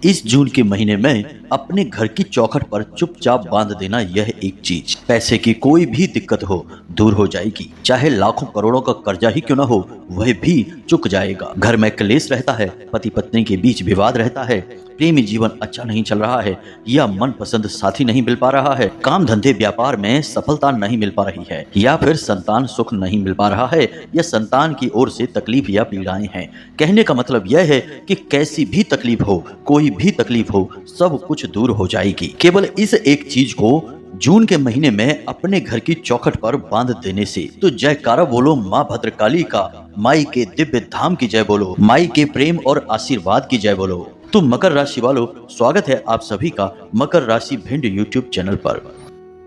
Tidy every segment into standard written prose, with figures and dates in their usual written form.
इस जून के महीने में अपने घर की चौखट पर चुपचाप बांध देना यह एक चीज पैसे की कोई भी दिक्कत हो दूर हो जाएगी। चाहे लाखों करोड़ों का कर्जा ही क्यों ना हो वह भी चुक जाएगा। घर में क्लेश रहता है, पति पत्नी के बीच विवाद रहता है, प्रेमी जीवन अच्छा नहीं चल रहा है या मनपसंद साथी नहीं मिल पा रहा है, काम धंधे व्यापार में सफलता नहीं मिल पा रही है या फिर संतान सुख नहीं मिल पा रहा है या संतान की ओर से तकलीफ या पीड़ाएं हैं। कहने का मतलब यह है कि कैसी भी तकलीफ हो, कोई भी तकलीफ हो, सब कुछ दूर हो जाएगी केवल इस एक चीज को जून के महीने में अपने घर की चौखट पर बांध देने से। तो जयकारा बोलो माँ भद्रकाली का, माई के दिव्य धाम की जय बोलो, माई के प्रेम और आशीर्वाद की जय बोलो। तो मकर राशि वालों, स्वागत है आप सभी का मकर राशि भिंड यूट्यूब चैनल पर।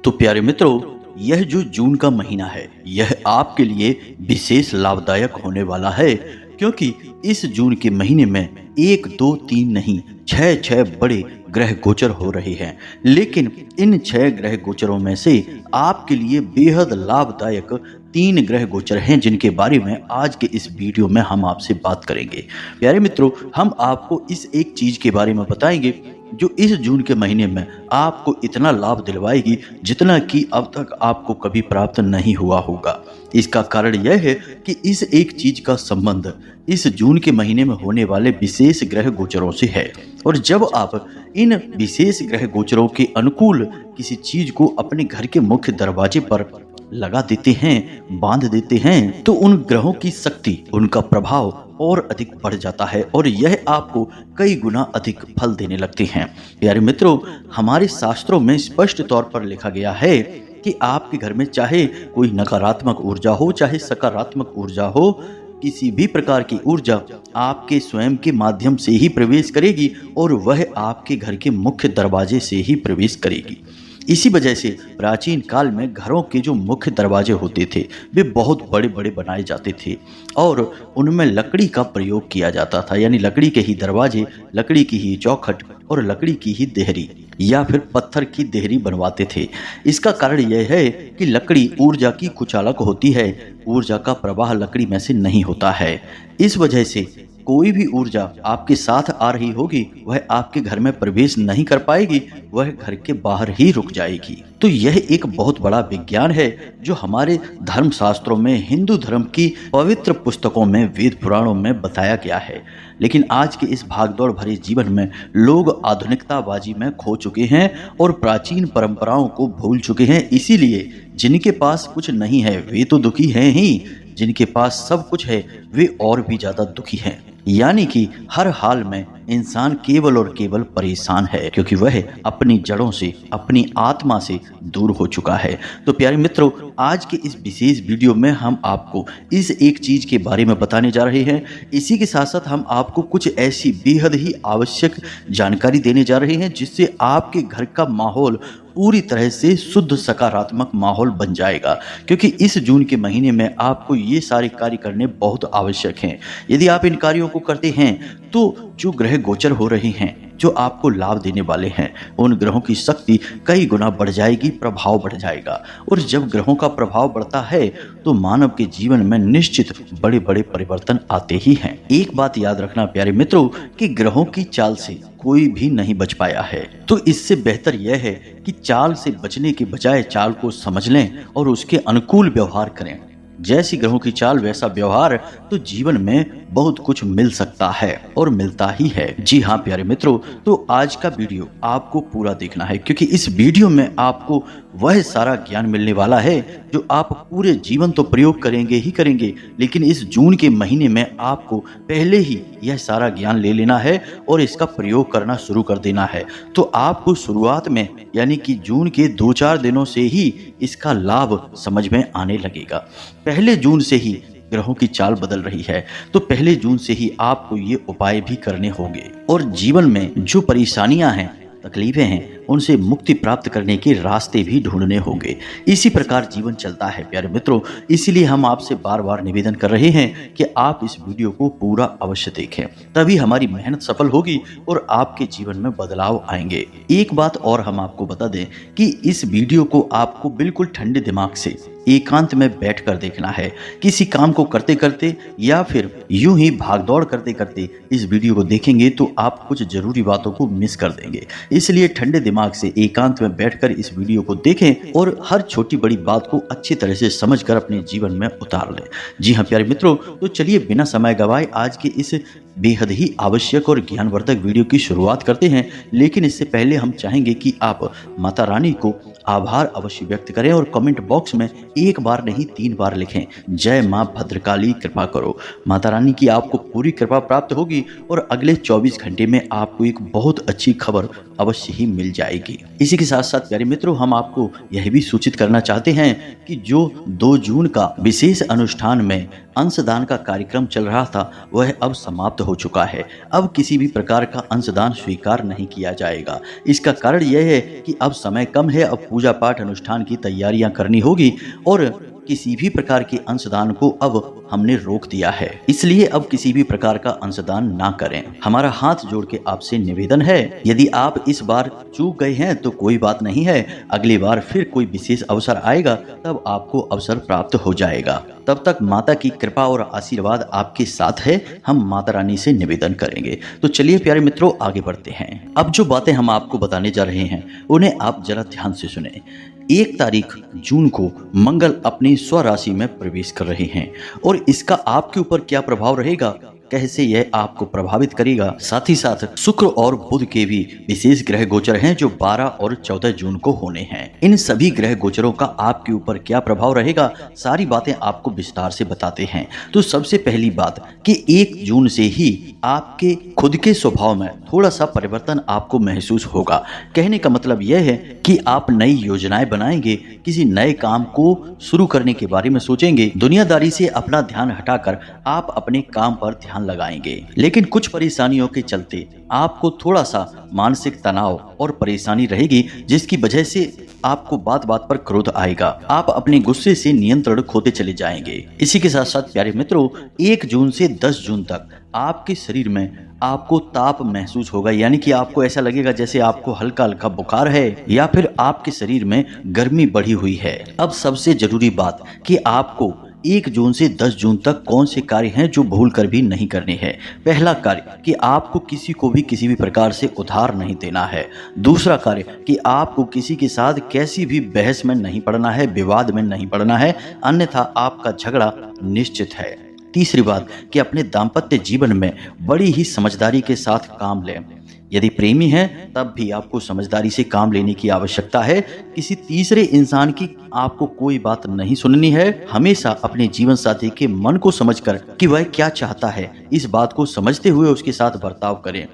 तो प्यारे मित्रों, यह जो जून का महीना है यह आपके लिए विशेष लाभदायक होने वाला है, क्योंकि इस जून के महीने में 1 2 3 नहीं 6 बड़े ग्रह गोचर हो रहे हैं। लेकिन इन 6 ग्रह गोचरों में से आपके लिए बेहद लाभदायक 3 ग्रह गोचर हैं, जिनके बारे में आज के इस वीडियो में हम आपसे बात करेंगे। प्यारे मित्रों, हम आपको इस एक चीज के बारे में बताएंगे जो इस जून के महीने में आपको इतना लाभ दिलवाएगी जितना कि अब तक आपको कभी प्राप्त नहीं हुआ होगा। इसका कारण यह है कि इस एक चीज का संबंध इस जून के महीने में होने वाले विशेष ग्रह गोचरों से है। और जब आप इन विशेष ग्रह गोचरों के अनुकूल किसी चीज को अपने घर के मुख्य दरवाजे पर लगा देते हैं, बांध देते हैं, तो उन ग्रहों की शक्ति, उनका प्रभाव और अधिक बढ़ जाता है और यह आपको कई गुना अधिक फल देने लगते हैं। प्यारे मित्रों, हमारे शास्त्रों में स्पष्ट तौर पर लिखा गया है कि आपके घर में चाहे कोई नकारात्मक ऊर्जा हो चाहे सकारात्मक ऊर्जा हो, किसी भी प्रकार की ऊर्जा आपके स्वयं के माध्यम से ही प्रवेश करेगी और वह आपके घर के मुख्य दरवाजे से ही प्रवेश करेगी। इसी वजह से प्राचीन काल में घरों के जो मुख्य दरवाजे होते थे वे बहुत बड़े बड़े बनाए जाते थे और उनमें लकड़ी का प्रयोग किया जाता था, यानी लकड़ी के ही दरवाजे, लकड़ी की ही चौखट और लकड़ी की ही देहरी या फिर पत्थर की देहरी बनवाते थे। इसका कारण यह है कि लकड़ी ऊर्जा की कुचालक होती है, ऊर्जा का प्रवाह लकड़ी में से नहीं होता है। इस वजह से कोई भी ऊर्जा आपके साथ आ रही होगी वह आपके घर में प्रवेश नहीं कर पाएगी, वह घर के बाहर ही रुक जाएगी। तो यह एक बहुत बड़ा विज्ञान है जो हमारे धर्म शास्त्रों में, हिंदू धर्म की पवित्र पुस्तकों में, वेद पुराणों में बताया गया है। लेकिन आज के इस भागदौड़ भरे जीवन में लोग आधुनिकताबाजी में खो चुके हैं और प्राचीन परंपराओं को भूल चुके हैं। इसीलिए जिनके पास कुछ नहीं है वे तो दुखी हैं ही, जिनके पास सब कुछ है वे और भी ज्यादा दुखी हैं। यानी कि हर हाल में इंसान केवल और केवल परेशान है, क्योंकि वह अपनी जड़ों से, अपनी आत्मा से दूर हो चुका है। तो प्यारे मित्रों, आज के इस विशेष वीडियो में हम आपको इस एक चीज के बारे में बताने जा रहे हैं। इसी के साथ साथ हम आपको कुछ ऐसी बेहद ही आवश्यक जानकारी देने जा रहे हैं जिससे आपके घर का माहौल पूरी तरह से शुद्ध सकारात्मक माहौल बन जाएगा, क्योंकि इस जून के महीने में आपको ये सारे कार्य करने बहुत आवश्यक हैं। यदि आप इन कार्यों को करते हैं तो जो ग्रह गोचर हो रहे हैं, जो आपको लाभ देने वाले हैं, उन ग्रहों की शक्ति कई गुना बढ़ जाएगी, प्रभाव बढ़ जाएगा। और जब ग्रहों का प्रभाव बढ़ता है तो मानव के जीवन में निश्चित बड़े बड़े परिवर्तन आते ही हैं। एक बात याद रखना प्यारे मित्रों कि ग्रहों की चाल से कोई भी नहीं बच पाया है, तो इससे बेहतर यह है कि चाल से बचने के बजाय चाल को समझ लें और उसके अनुकूल व्यवहार करें। जैसी ग्रहों की चाल वैसा व्यवहार, तो जीवन में बहुत कुछ मिल सकता है और मिलता ही है। जी हाँ प्यारे मित्रों, तो आज का वीडियो आपको पूरा देखना है, क्योंकि इस वीडियो में आपको वह सारा ज्ञान मिलने वाला है जो आप पूरे जीवन तो प्रयोग करेंगे ही करेंगे, लेकिन इस जून के महीने में आपको पहले ही यह सारा ज्ञान ले लेना है और इसका प्रयोग करना शुरू कर देना है। तो आपको शुरुआत में, यानी कि जून के 2-4 दिनों से ही इसका लाभ समझ में आने लगेगा। पहले जून से ही ग्रहों की चाल बदल रही है, तो पहले जून से ही आपको ये उपाय भी करने होंगे और जीवन में जो परेशानियां हैं, तकलीफें हैं, उनसे मुक्ति प्राप्त करने के रास्ते भी ढूंढने होंगे। इसी प्रकार जीवन चलता है प्यारे मित्रों। इसीलिए हम आपसे बार बार निवेदन कर रहे हैं कि आप इस वीडियो को पूरा अवश्य देखें, तभी हमारी मेहनत सफल होगी और आपके जीवन में बदलाव आएंगे। एक बात और हम आपको बता दें कि इस वीडियो को आपको बिल्कुल ठंडे दिमाग से एकांत में बैठकर देखना है। किसी काम को करते करते या फिर यूं ही भागदौड़ करते करते इस वीडियो को देखेंगे तो आप कुछ जरूरी बातों को मिस कर देंगे। इसलिए ठंडे दिमाग से एकांत में बैठकर इस वीडियो को देखें और हर छोटी बड़ी बात को अच्छी तरह से समझकर अपने जीवन में उतार लें। जी हाँ प्यारे मित्रों, तो चलिए बिना समय गवाए आज के इस बेहद ही आवश्यक और ज्ञानवर्धक वीडियो की शुरुआत करते हैं। लेकिन इससे पहले हम चाहेंगे कि आप माता रानी को आभार अवश्य व्यक्त करें और कमेंट बॉक्स में एक बार नहीं 3 बार लिखें, जय मां भद्रकाली कृपा करो। माता रानी की आपको पूरी कृपा प्राप्त होगी और अगले 24 घंटे में आपको एक बहुत अच्छी खबर अवश्य ही मिल जाएगी। इसी के साथ साथ प्यारे मित्रों, हम आपको यह भी सूचित करना चाहते हैं कि जो 2 जून का विशेष अनुष्ठान में अंशदान का कार्यक्रम चल रहा था वह अब समाप्त हो चुका है। अब किसी भी प्रकार का अंशदान स्वीकार नहीं किया जाएगा। इसका कारण यह है कि अब समय कम है, अब पूजा पाठ अनुष्ठान की तैयारियां करनी होगी और किसी भी प्रकार के अंशदान को अब हमने रोक दिया है। इसलिए अब किसी भी प्रकार का अंशदान ना करें। हमारा हाथ जोड़ के आपसे निवेदन है, यदि आप इस बार चूक गए हैं तो कोई बात नहीं है, अगली बार फिर कोई विशेष अवसर आएगा तब आपको अवसर प्राप्त हो जाएगा। तब तक माता की कृपा और आशीर्वाद आपके साथ है, हम माता रानी से निवेदन करेंगे। तो चलिए प्यारे मित्रों आगे बढ़ते हैं। अब जो बातें हम आपको बताने जा रहे हैं उन्हें आप जरा ध्यान से सुने। 1 तारीख जून को मंगल अपनी स्वराशि में प्रवेश कर रहे हैं और इसका आपके ऊपर क्या प्रभाव रहेगा, कैसे यह आपको प्रभावित करेगा। साथ ही साथ शुक्र और बुध के भी विशेष ग्रह गोचर हैं जो 12 और 14 जून को होने हैं। इन सभी ग्रह गोचरों का आपके ऊपर क्या प्रभाव रहेगा, सारी बातें आपको विस्तार से बताते हैं। तो सबसे पहली बात कि 1 जून से ही आपके खुद के स्वभाव में थोड़ा सा परिवर्तन आपको महसूस होगा। कहने का मतलब यह है कि आप नई योजनाएं बनाएंगे, किसी नए काम को शुरू करने के बारे में सोचेंगे। दुनियादारी से अपना ध्यान हटाकर आप अपने काम पर ध्यान लगाएंगे। लेकिन कुछ परेशानियों के चलते आपको थोड़ा सा मानसिक तनाव और परेशानी रहेगी, जिसकी वजह से आपको बात बात पर क्रोध आएगा। आप अपने गुस्से से नियंत्रण खोते चले जाएंगे। इसी के साथ साथ प्यारे मित्रों, 1 जून से 10 जून तक आपके शरीर में आपको ताप महसूस होगा, यानी कि आपको ऐसा लगेगा जैसे आपको हल्का हल्का बुखार है या फिर आपके शरीर में गर्मी बढ़ी हुई है। अब सबसे जरूरी बात कि आपको 1 जून से 10 जून तक कौन से कार्य हैं जो भूल कर भी नहीं करने हैं। पहला कार्य कि आपको किसी को भी किसी भी प्रकार से उधार नहीं देना है। दूसरा कार्य कि आपको किसी के साथ कैसी भी बहस में नहीं पड़ना है, विवाद में नहीं पड़ना है, अन्यथा आपका झगड़ा निश्चित है। तीसरी बात कि अपने दाम्पत्य जीवन में बड़ी ही समझदारी के साथ काम लें। यदि प्रेमी हैं तब भी आपको समझदारी से काम लेने की आवश्यकता है। किसी तीसरे इंसान की आपको कोई बात नहीं सुननी है। हमेशा अपने जीवन साथी के मन को समझकर कि वह क्या चाहता है, इस बात को समझते हुए उसके साथ बर्ताव करें।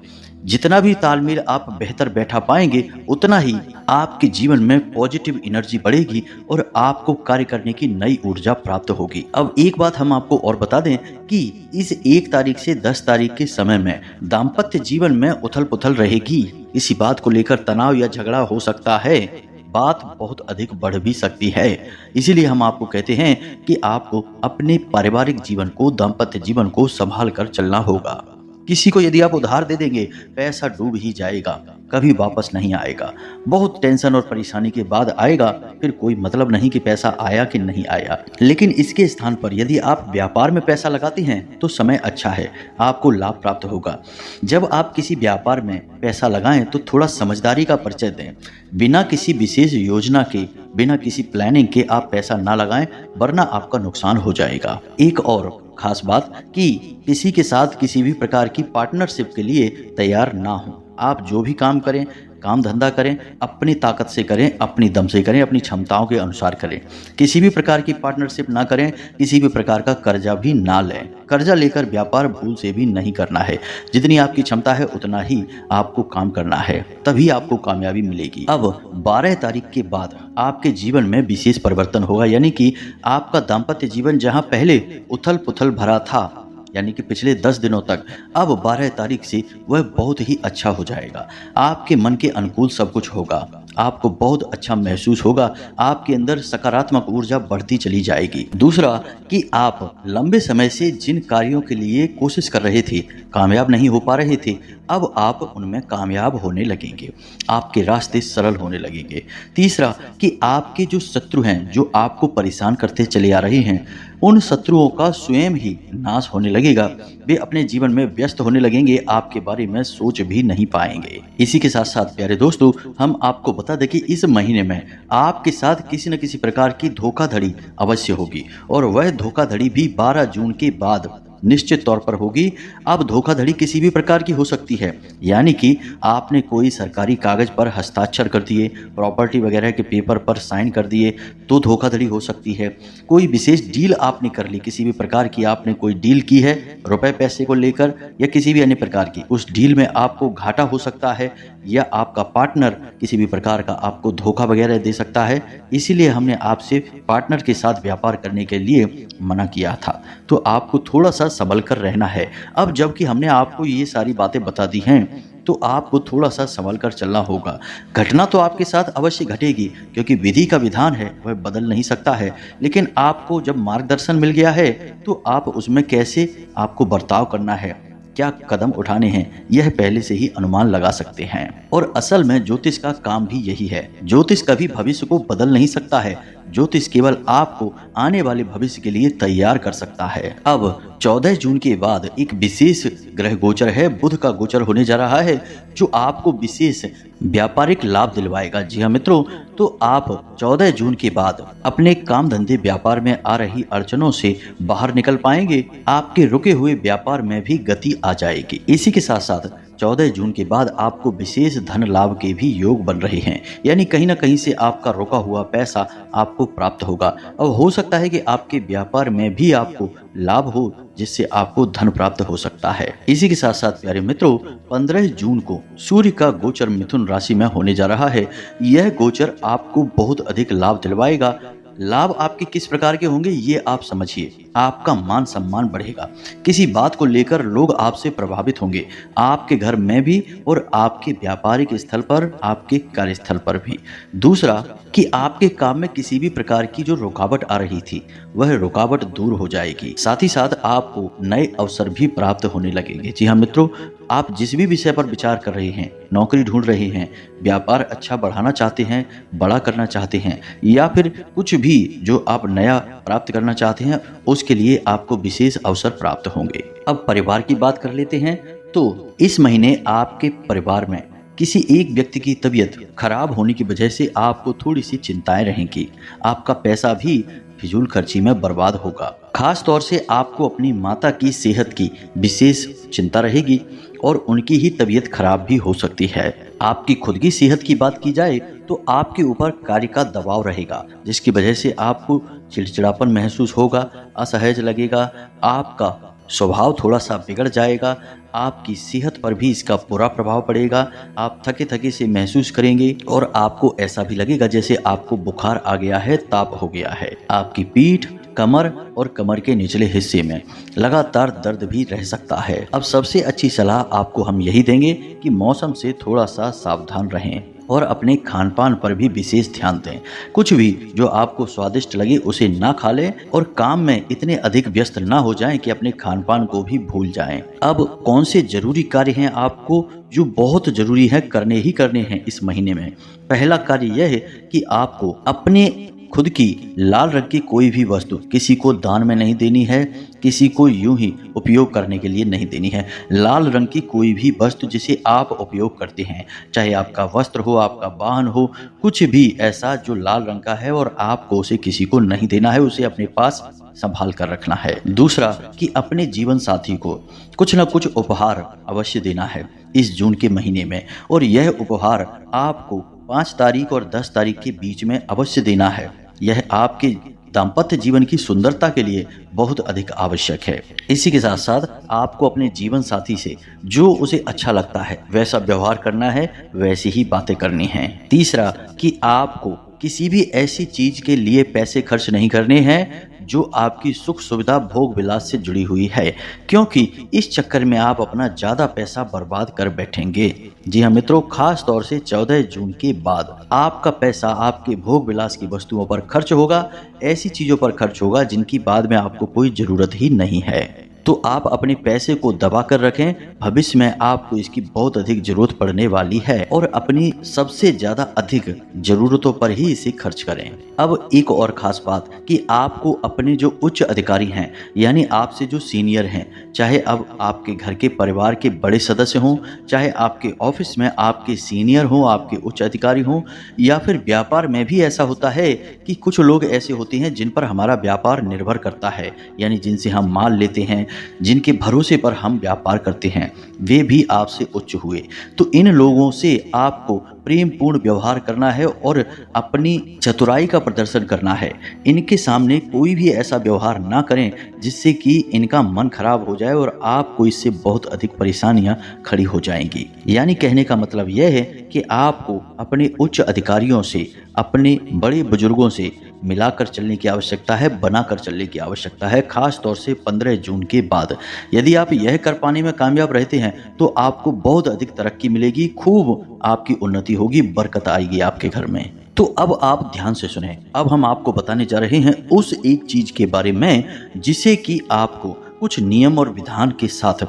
जितना भी तालमेल आप बेहतर बैठा पाएंगे उतना ही आपके जीवन में पॉजिटिव एनर्जी बढ़ेगी और आपको कार्य करने की नई ऊर्जा प्राप्त होगी। अब एक बात हम आपको और बता दें कि इस 1 तारीख से 10 तारीख के समय में दाम्पत्य जीवन में उथल पुथल रहेगी। इसी बात को लेकर तनाव या झगड़ा हो सकता है, बात बहुत अधिक बढ़ भी सकती है। इसीलिए हम आपको कहते हैं कि आपको अपने पारिवारिक जीवन को, दाम्पत्य जीवन को संभाल कर चलना होगा। किसी को यदि आप उधार दे देंगे, पैसा डूब ही जाएगा, कभी वापस नहीं आएगा। बहुत टेंशन और परेशानी के बाद आएगा, फिर कोई मतलब नहीं कि पैसा आया कि नहीं आया। लेकिन इसके स्थान पर यदि आप व्यापार में पैसा लगाते हैं तो समय अच्छा है, आपको लाभ प्राप्त होगा। जब आप किसी व्यापार में पैसा लगाएं तो थोड़ा समझदारी का परिचय दें। बिना किसी विशेष योजना के, बिना किसी प्लानिंग के आप पैसा ना लगाएं, वरना आपका नुकसान हो जाएगा। एक और खास बात कि किसी के साथ किसी भी प्रकार की पार्टनरशिप के लिए तैयार ना हो। आप जो भी काम करें, काम धंधा करें, अपनी ताकत से करें, अपनी दम से करें, अपनी क्षमताओं के अनुसार करें। किसी भी प्रकार की पार्टनरशिप ना करें, किसी भी प्रकार का कर्जा भी ना लें। कर्जा लेकर व्यापार भूल से भी नहीं करना है। जितनी आपकी क्षमता है उतना ही आपको काम करना है, तभी आपको कामयाबी मिलेगी। अब 12 तारीख के बाद आपके जीवन में विशेष परिवर्तन होगा, यानी कि आपका दाम्पत्य जीवन जहां पहले उथल पुथल भरा था, यानी कि पिछले 10 दिनों तक अब 12 तारीख से वह बहुत ही अच्छा हो जाएगा। आपके मन के अनुकूल सब कुछ होगा, आपको बहुत अच्छा महसूस होगा, आपके अंदर सकारात्मक ऊर्जा बढ़ती चली जाएगी। दूसरा कि आप लंबे समय से जिन कार्यों के लिए कोशिश कर रहे थे, कामयाब नहीं हो पा रहे थे, अब आप उनमें कामयाब होने लगेंगे, आपके रास्ते सरल होने लगेंगे। तीसरा कि आपके जो शत्रु हैं, जो आपको परेशान करते चले आ रहे हैं, उन शत्रुओं का स्वयं ही नाश होने लगेगा। वे अपने जीवन में व्यस्त होने लगेंगे, आपके बारे में सोच भी नहीं पाएंगे। इसी के साथ साथ प्यारे दोस्तों, हम आपको बता दें कि इस महीने में आपके साथ किसी न किसी प्रकार की धोखाधड़ी अवश्य होगी, और वह धोखाधड़ी भी 12 जून के बाद निश्चित तौर पर होगी। अब धोखाधड़ी किसी भी प्रकार की हो सकती है, यानी कि आपने कोई सरकारी कागज पर हस्ताक्षर कर दिए, प्रॉपर्टी वगैरह के पेपर पर साइन कर दिए, तो धोखाधड़ी हो सकती है। कोई विशेष डील आपने कर ली, किसी भी प्रकार की आपने कोई डील की है रुपए पैसे को लेकर या किसी भी अन्य प्रकार की, उस डील में आपको घाटा हो सकता है, या आपका पार्टनर किसी भी प्रकार का आपको धोखा वगैरह दे सकता है। इसीलिए हमने आपसे पार्टनर के साथ व्यापार करने के लिए मना किया था, तो आपको थोड़ा सा संभल कर रहना है। अब जबकि हमने आपको ये सारी बातें बता दी हैं, तो आपको थोड़ा सा संभल कर चलना होगा। घटना तो आपके साथ अवश्य घटेगी, क्योंकि विधि का विधान है, वह बदल नहीं सकता है, लेकिन आपको जब मार्गदर्शन मिल गया है तो आप उसमें कैसे आपको बर्ताव करना है, क्या कदम उठाने हैं, यह पहले से ही अनुमान लगा सकते हैं। और असल में ज्योतिष का काम भी यही है। ज्योतिष कभी भविष्य को बदल नहीं सकता है, ज्योतिष केवल आपको आने वाले भविष्य के लिए तैयार कर सकता है। अब 14 जून के बाद एक विशेष ग्रह गोचर है, बुध का गोचर होने जा रहा है, जो आपको विशेष व्यापारिक लाभ दिलवाएगा। जी हाँ मित्रों, तो आप 14 जून के बाद अपने काम धंधे व्यापार में आ रही अड़चनों से बाहर निकल पाएंगे, आपके रुके हुए व्यापार में भी गति आ जाएगी। इसी के साथ साथ 14 जून के बाद आपको विशेष धन लाभ के भी योग बन रहे हैं, यानी कहीं ना कहीं से आपका रुका हुआ पैसा आपको प्राप्त होगा। अब हो सकता है कि आपके व्यापार में भी आपको लाभ हो, जिससे आपको धन प्राप्त हो सकता है। इसी के साथ साथ प्यारे मित्रों, 15 जून को सूर्य का गोचर मिथुन राशि में होने जा रहा है। यह गोचर आपको बहुत अधिक लाभ दिलवाएगा। लाभ आपके किस प्रकार के होंगे ये आप समझिए। आपका मान सम्मान बढ़ेगा, किसी बात को लेकर लोग आपसे प्रभावित होंगे, आपके घर में भी और आपके व्यापारिक स्थल पर, आपके कार्यस्थल पर भी। दूसरा कि आपके काम में किसी भी प्रकार की जो रुकावट आ रही थी, वह रुकावट दूर हो जाएगी। साथ ही साथ आपको नए अवसर भी प्राप्त होने लगेंगे। जी हाँ मित्रों, आप जिस भी विषय पर विचार कर रहे हैं, नौकरी ढूंढ रहे हैं, व्यापार अच्छा बढ़ाना चाहते हैं, बड़ा करना चाहते हैं, या फिर कुछ भी जो आप नया प्राप्त करना चाहते हैं, उसके लिए आपको विशेष अवसर प्राप्त होंगे। अब परिवार की बात कर लेते हैं, तो इस महीने आपके परिवार में किसी एक व्यक्ति की तबीयत खराब होने की वजह से आपको थोड़ी सी चिंताएं रहेंगी। आपका पैसा भी फिजूल खर्ची में बर्बाद होगा। खास तौर से आपको अपनी माता की सेहत की विशेष चिंता रहेगी, और उनकी ही तबीयत खराब भी हो सकती है। आपकी खुद की सेहत की बात की जाए तो आपके ऊपर कार्य का दबाव रहेगा, जिसकी वजह से आपको चिड़चिड़ापन महसूस होगा, असहज लगेगा, आपका स्वभाव थोड़ा सा बिगड़ जाएगा, आपकी सेहत पर भी इसका बुरा प्रभाव पड़ेगा। आप थके थके से महसूस करेंगे, और आपको ऐसा भी लगेगा जैसे आपको बुखार आ गया है, ताप हो गया है। आपकी पीठ, कमर और कमर के निचले हिस्से में लगातार दर्द भी रह सकता है। अब सबसे अच्छी सलाह आपको हम यही देंगे कि मौसम से थोड़ा सा सावधान रहें, और अपने खान पान पर भी विशेष ध्यान दें। कुछ भी जो आपको स्वादिष्ट लगे उसे ना खा लें, और काम में इतने अधिक व्यस्त ना हो जाएं कि अपने खान पान को भी भूल जाएं। अब कौन से जरूरी कार्य हैं आपको जो बहुत जरूरी है, करने ही करने हैं इस महीने में। पहला कार्य यह है कि आपको अपने खुद की लाल रंग की कोई भी वस्तु किसी को दान में नहीं देनी है, किसी को यूं ही उपयोग करने के लिए नहीं देनी है। लाल रंग की कोई भी वस्तु जिसे आप उपयोग करते हैं, चाहे आपका वस्त्र हो, आपका वाहन हो, कुछ भी ऐसा जो लाल रंग का है और आपको उसे किसी को नहीं देना है, उसे अपने पास संभाल कर रखना है। दूसरा कि अपने जीवन साथी को कुछ न कुछ उपहार अवश्य देना है इस जून के महीने में, और यह उपहार आपको 5 तारीख और 10 तारीख के बीच में अवश्य देना है। यह आपके दाम्पत्य जीवन की सुंदरता के लिए बहुत अधिक आवश्यक है। इसी के साथ साथ आपको अपने जीवन साथी से जो उसे अच्छा लगता है वैसा व्यवहार करना है, वैसी ही बातें करनी हैं। तीसरा कि आपको किसी भी ऐसी चीज के लिए पैसे खर्च नहीं करने हैं जो आपकी सुख सुविधा भोग विलास से जुड़ी हुई है, क्योंकि इस चक्कर में आप अपना ज्यादा पैसा बर्बाद कर बैठेंगे। जी हाँ मित्रों, खास तौर से 14 जून के बाद आपका पैसा आपके भोग विलास की वस्तुओं पर खर्च होगा, ऐसी चीजों पर खर्च होगा जिनकी बाद में आपको कोई जरूरत ही नहीं है। तो आप अपने पैसे को दबा कर रखें, भविष्य में आपको इसकी बहुत अधिक जरूरत पड़ने वाली है और अपनी सबसे ज्यादा अधिक जरूरतों पर ही इसे खर्च करें। अब एक और खास बात कि आपको अपने जो उच्च अधिकारी हैं, यानी आपसे जो सीनियर हैं, चाहे अब आपके घर के परिवार के बड़े सदस्य हों, चाहे आपके ऑफिस में आपके सीनियर हों, आपके उच्च अधिकारी हों, या फिर व्यापार में भी ऐसा होता है कि कुछ लोग ऐसे होते हैं जिन पर हमारा व्यापार निर्भर करता है, यानी जिनसे हम माल लेते हैं, जिनके भरोसे पर हम व्यापार करते हैं, वे भी आपसे उच्च हुए। तो इन लोगों से आपको प्रेम पूर्ण व्यवहार करना है और अपनी चतुराई का प्रदर्शन करना है। इनके सामने कोई भी ऐसा व्यवहार ना करें जिससे कि इनका मन खराब हो जाए और आपको इससे बहुत अधिक परेशानियां खड़ी हो जाएंगी। यानी कहने का मतलब यह है कि आपको अपने उच्च अधिकारियों से, अपने बड़े बुजुर्गों से मिलाकर चलने की आवश्यकता है, बनाकर चलने की आवश्यकता है, खास तौर से 15 जून के बाद। यदि आप यह कर पाने में कामयाब रहते हैं तो आपको बहुत अधिक तरक्की मिलेगी, खूब आपकी उन्नति होगी, बरकत आएगी आपके घर में। तो अब आप ध्यान से सुने, अब हम आपको बताने जा रहे हैं उस एक चीज के बारे में जिसे कि आपको कुछ नियम और विधान के साथ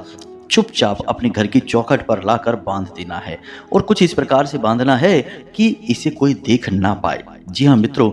चुपचाप अपने घर की चौखट पर लाकर बांध देना है, और कुछ इस प्रकार से बांधना है कि इसे कोई देख ना पाए। जी हाँ मित्रों,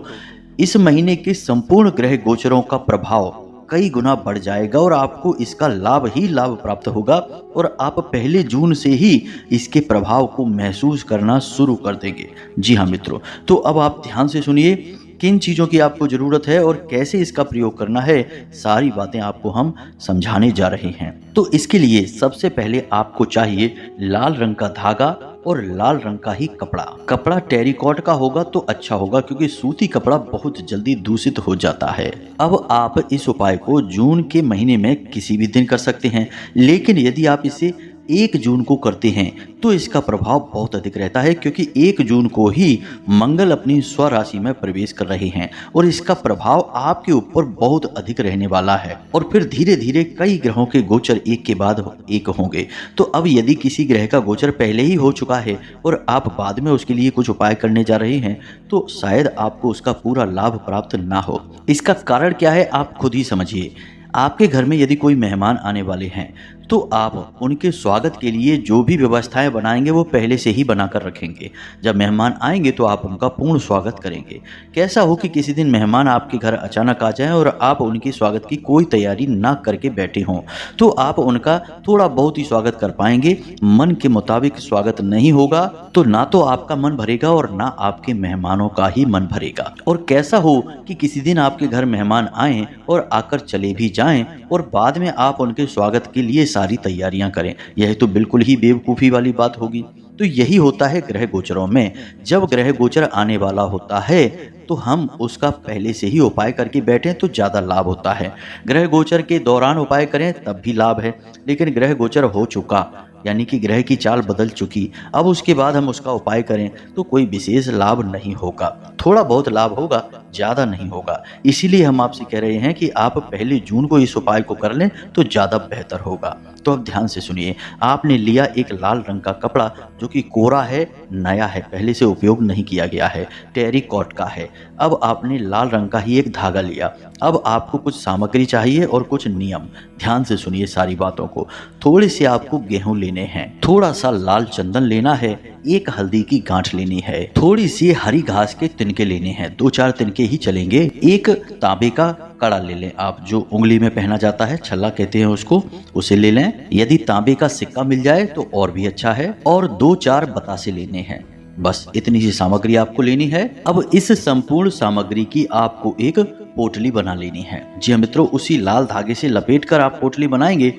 इस महीने के संपूर्ण ग्रह गोचरों का प्रभाव कई गुना बढ़ जाएगा और आपको इसका लाभ ही लाभ प्राप्त होगा और आप 1 जून से ही इसके प्रभाव को महसूस करना शुरू कर देंगे। जी हाँ मित्रों, तो अब आप ध्यान से सुनिए, किन चीज़ों की आपको ज़रूरत है और कैसे इसका प्रयोग करना है, सारी बातें आपको हम समझाने जा रहे हैं। तो इसके लिए सबसे पहले आपको चाहिए लाल रंग का धागा और लाल रंग का ही कपड़ा। कपड़ा टेरिकॉट का होगा तो अच्छा होगा, क्योंकि सूती कपड़ा बहुत जल्दी दूषित हो जाता है। अब आप इस उपाय को जून के महीने में किसी भी दिन कर सकते हैं, लेकिन यदि आप इसे 1 जून को करते हैं तो इसका प्रभाव बहुत अधिक रहता है, क्योंकि 1 जून को ही मंगल अपनी स्वराशि में प्रवेश कर रहे हैं और इसका प्रभाव आपके ऊपर बहुत अधिक रहने वाला है। और फिर धीरे धीरे कई ग्रहों के गोचर एक के बाद एक होंगे। तो अब यदि किसी ग्रह का गोचर पहले ही हो चुका है और आप बाद में उसके लिए कुछ उपाय करने जा रहे हैं तो शायद आपको उसका पूरा लाभ प्राप्त ना हो। इसका कारण क्या है आप खुद ही समझिए। आपके घर में यदि कोई मेहमान आने वाले हैं तो आप उनके स्वागत के लिए जो भी व्यवस्थाएं बनाएंगे वो पहले से ही बनाकर रखेंगे। जब मेहमान आएंगे तो आप उनका पूर्ण स्वागत करेंगे। कैसा हो कि किसी दिन मेहमान आपके घर अचानक आ जाएं और आप उनके स्वागत की कोई तैयारी ना करके बैठे हों, तो आप उनका थोड़ा बहुत ही स्वागत कर पाएंगे। मन के मुताबिक स्वागत नहीं होगा तो ना तो आपका मन भरेगा और ना आपके मेहमानों का ही मन भरेगा। और कैसा हो कि किसी दिन आपके घर मेहमान आएं और आकर चले भी जाएं और बाद में आप उनके स्वागत के लिए सारी तैयारियां करें, यह तो बिल्कुल ही बेवकूफ़ी वाली बात होगी। तो यही होता है ग्रह गोचरों में। जब ग्रह गोचर आने वाला होता है तो हम उसका पहले से ही उपाय करके बैठें तो ज़्यादा लाभ होता है। ग्रह गोचर के दौरान उपाय करें तब भी लाभ है, लेकिन ग्रह गोचर हो चुका यानी कि ग्रह की चाल बदल चुकी, अब उसके बाद हम उसका उपाय करें तो कोई विशेष लाभ नहीं होगा। थोड़ा बहुत लाभ होगा, ज़्यादा नहीं होगा। इसीलिए हम आपसे कह रहे हैं कि आप 1 जून को इस उपाय को कर लें तो ज़्यादा बेहतर होगा। तो अब ध्यान से सुनिए, आपने लिया एक लाल रंग का कपड़ा जो कि कोरा है, नया है, पहले से उपयोग नहीं किया गया है, टेरिकॉट का है। अब आपने लाल रंग का ही एक धागा लिया। अब आपको कुछ सामग्री चाहिए और कुछ नियम। ध्यान से सुनिए सारी बातों को। थोड़े से आपको गेहूं लेने हैं, थोड़ा सा लाल चंदन लेना है, एक हल्दी की गांठ लेनी है, थोड़ी सी हरी घास के तिनके लेने हैं, 2-4 तिनके ही चलेंगे। एक तांबे का कड़ा ले लें आप, जो उंगली में पहना जाता है, छल्ला कहते हैं उसको, उसे ले लें। यदि तांबे का सिक्का मिल जाए तो और भी अच्छा है। और 2-4 बतासे लेने हैं। बस इतनी सी सामग्री आपको लेनी है। अब इस संपूर्ण सामग्री की आपको एक पोटली बना लेनी है। जी हाँ मित्रों, उसी लाल धागे से लपेटकर आप पोटली बनाएंगे।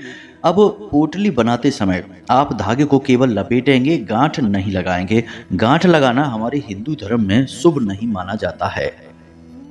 अब पोटली बनाते समय आप धागे को केवल लपेटेंगे, गांठ नहीं लगाएंगे। गांठ लगाना हमारे हिंदू धर्म में शुभ नहीं माना जाता है।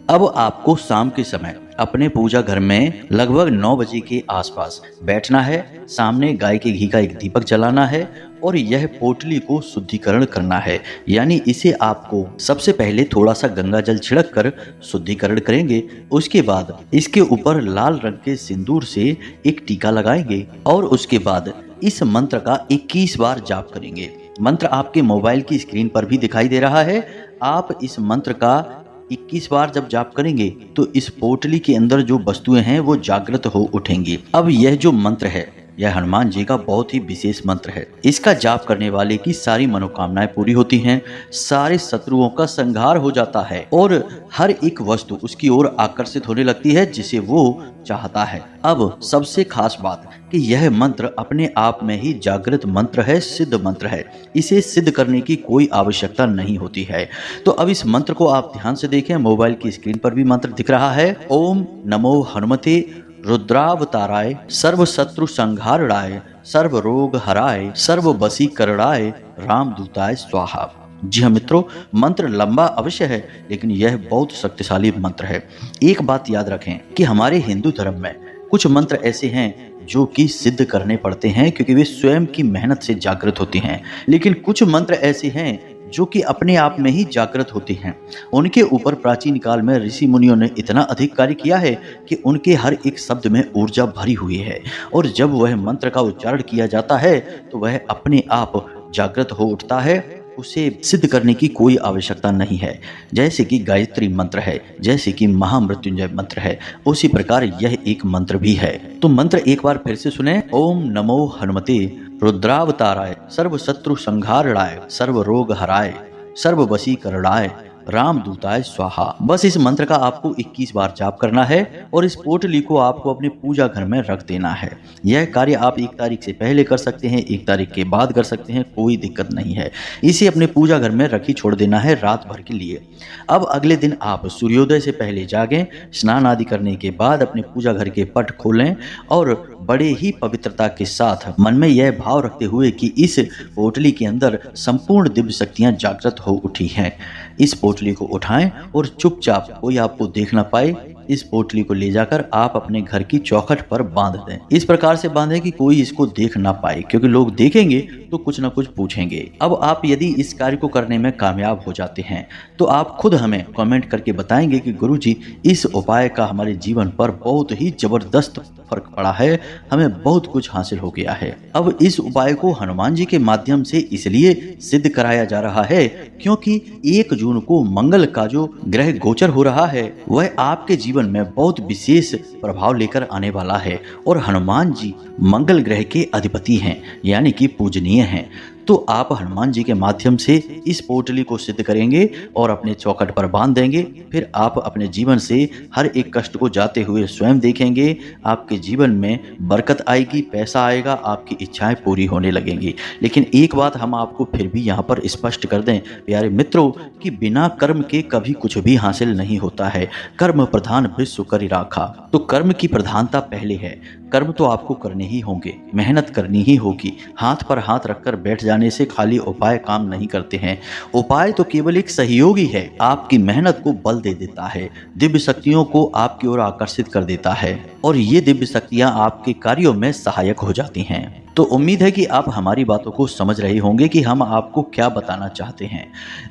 अब आपको शाम के समय अपने पूजा घर में लगभग 9 बजे के आसपास बैठना है। सामने गाय के घी का एक दीपक जलाना है और यह पोटली को शुद्धिकरण करना है। यानी इसे आपको सबसे पहले थोड़ा सा गंगा जल छिड़क कर शुद्धिकरण करेंगे। उसके बाद इसके ऊपर लाल रंग के सिंदूर से एक टीका लगाएंगे और उसके बाद इस मंत्र का 21 बार जाप करेंगे। मंत्र आपके मोबाइल की स्क्रीन पर भी दिखाई दे रहा है। आप इस मंत्र का 21 बार जब जाप करेंगे तो इस पोटली के अंदर जो वस्तुएं हैं वो जागृत हो उठेंगी। अब यह जो मंत्र है यह हनुमान जी का बहुत ही विशेष मंत्र है। इसका जाप करने वाले की सारी मनोकामनाएं पूरी होती हैं, सारे शत्रुओं का संहार हो जाता है और हर एक वस्तु उसकी ओर आकर्षित होने लगती है जिसे वो चाहता है। अब सबसे खास बात कि यह मंत्र अपने आप में ही जागृत मंत्र है, सिद्ध मंत्र है। इसे सिद्ध करने की कोई आवश्यकता नहीं होती है। तो अब इस मंत्र को आप ध्यान से देखें। मोबाइल की स्क्रीन पर भी मंत्र दिख रहा है। ओम नमो हनुमते रुद्रावताराय सर्व शत्रु संहारणाय सर्व रोग हराय सर्व वशीकरणाय रामदूताय स्वाहा। जी हाँ मित्रों, मंत्र लंबा अवश्य है लेकिन यह बहुत शक्तिशाली मंत्र है। एक बात याद रखें कि हमारे हिंदू धर्म में कुछ मंत्र ऐसे हैं जो कि सिद्ध करने पड़ते हैं क्योंकि वे स्वयं की मेहनत से जागृत होते हैं, लेकिन कुछ मंत्र ऐसे हैं जो कि अपने आप में ही जागृत होते हैं। उनके ऊपर प्राचीन काल में ऋषि मुनियों ने इतना अधिक कार्य किया है कि उनके हर एक शब्द में ऊर्जा भरी हुई है और जब वह मंत्र का उच्चारण किया जाता है तो वह अपने आप जागृत हो उठता है। उसे सिद्ध करने की कोई आवश्यकता नहीं है। जैसे कि गायत्री मंत्र है, जैसे कि महामृत्युंजय मंत्र है, उसी प्रकार यह एक मंत्र भी है। तो मंत्र एक बार फिर से सुने। ओम नमो हनुमते रुद्रावताराय सर्व शत्रु संहारणाय सर्व रोग हराय सर्व वशीकरणाय रामदूताय स्वाहा। बस इस मंत्र का आपको 21 बार जाप करना है और इस पोटली को आपको अपने पूजा घर में रख देना है। यह कार्य आप 1 तारीख से पहले कर सकते हैं, 1 तारीख के बाद कर सकते हैं, कोई दिक्कत नहीं है। इसे अपने पूजा घर में रख ही छोड़ देना है रात भर के लिए। अब अगले दिन आप सूर्योदय से पहले जागें, स्नान आदि करने के बाद अपने पूजा घर के पट खोलें और बड़े ही पवित्रता के साथ मन में यह भाव रखते हुए कि इस पोटली के अंदर संपूर्ण दिव्य शक्तियां जागृत हो उठी हैं, इस पोटली को उठाएं और चुपचाप, कोई आपको देख ना पाए, इस पोटली को ले जाकर आप अपने घर की चौखट पर बांध दें। इस प्रकार से बांधें कि कोई इसको देख ना पाए, क्योंकि लोग देखेंगे तो कुछ ना कुछ पूछेंगे। अब आप यदि इस कार्य को करने में कामयाब हो जाते हैं तो आप खुद हमें कमेंट करके बताएंगे कि गुरुजी इस उपाय का हमारे जीवन पर बहुत ही जबरदस्त फर्क पड़ा है, हमें बहुत कुछ हासिल हो गया है। अब इस उपाय को हनुमान जी के माध्यम से इसलिए सिद्ध कराया जा रहा है क्योंकि 1 जून को मंगल का जो ग्रह गोचर हो रहा है वह आपके जीवन में बहुत विशेष प्रभाव लेकर आने वाला है और हनुमान जी मंगल ग्रह के अधिपति हैं, यानी कि पूजनीय हैं। तो आप हनुमान जी के माध्यम से इस पोटली को सिद्ध करेंगे और अपने चौखट पर बांध देंगे। फिर आप अपने जीवन से हर एक कष्ट को जाते हुए स्वयं देखेंगे। आपके जीवन में बरकत आएगी, पैसा आएगा, आपकी इच्छाएं पूरी होने लगेंगी। लेकिन एक बात हम आपको फिर भी यहाँ पर स्पष्ट कर दें प्यारे मित्रों कि बिना कर्म के कभी कुछ भी हासिल नहीं होता है। कर्म प्रधान विश्व करि राखा। तो कर्म की प्रधानता पहले है। कर्म तो आपको करने ही होंगे, मेहनत करनी ही होगी। हाथ पर हाथ रखकर बैठ जाने से खाली उपाय काम नहीं करते हैं। उपाय तो केवल एक सहयोगी है, आपकी मेहनत को बल दे देता है, दिव्य शक्तियों को आपकी ओर आकर्षित कर देता है और ये दिव्य शक्तियां आपके कार्यों में सहायक हो जाती हैं। तो उम्मीद है कि आप हमारी बातों को समझ रहे होंगे कि हम आपको क्या बताना चाहते हैं।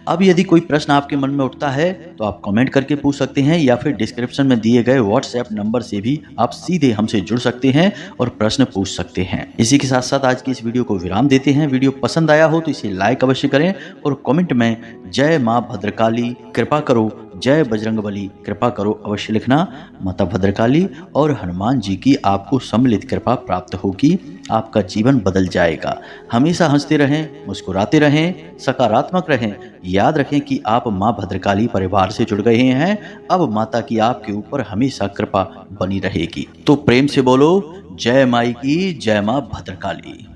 अब यदि कोई प्रश्न आपके मन में उठता है तो आप कमेंट करके पूछ सकते हैं या फिर डिस्क्रिप्शन में दिए गए व्हाट्सएप नंबर से भी आप सीधे हमसे जुड़ सकते हैं और प्रश्न पूछ सकते हैं। इसी के साथ साथ आज की इस वीडियो को विराम देते हैं। वीडियो पसंद आया हो तो इसे लाइक अवश्य करें और कमेंट में जय माँ भद्रकाली कृपा करो, जय बजरंगबली कृपा करो अवश्य लिखना। माता भद्रकाली और हनुमान जी की आपको सम्मिलित कृपा प्राप्त होगी, आपका जीवन बदल जाएगा। हमेशा हंसते रहें, मुस्कुराते रहें, सकारात्मक रहें। याद रखें कि आप माँ भद्रकाली परिवार से जुड़ गए हैं। अब माता की आपके ऊपर हमेशा कृपा बनी रहेगी। तो प्रेम से बोलो जय माई की, जय माँ भद्रकाली।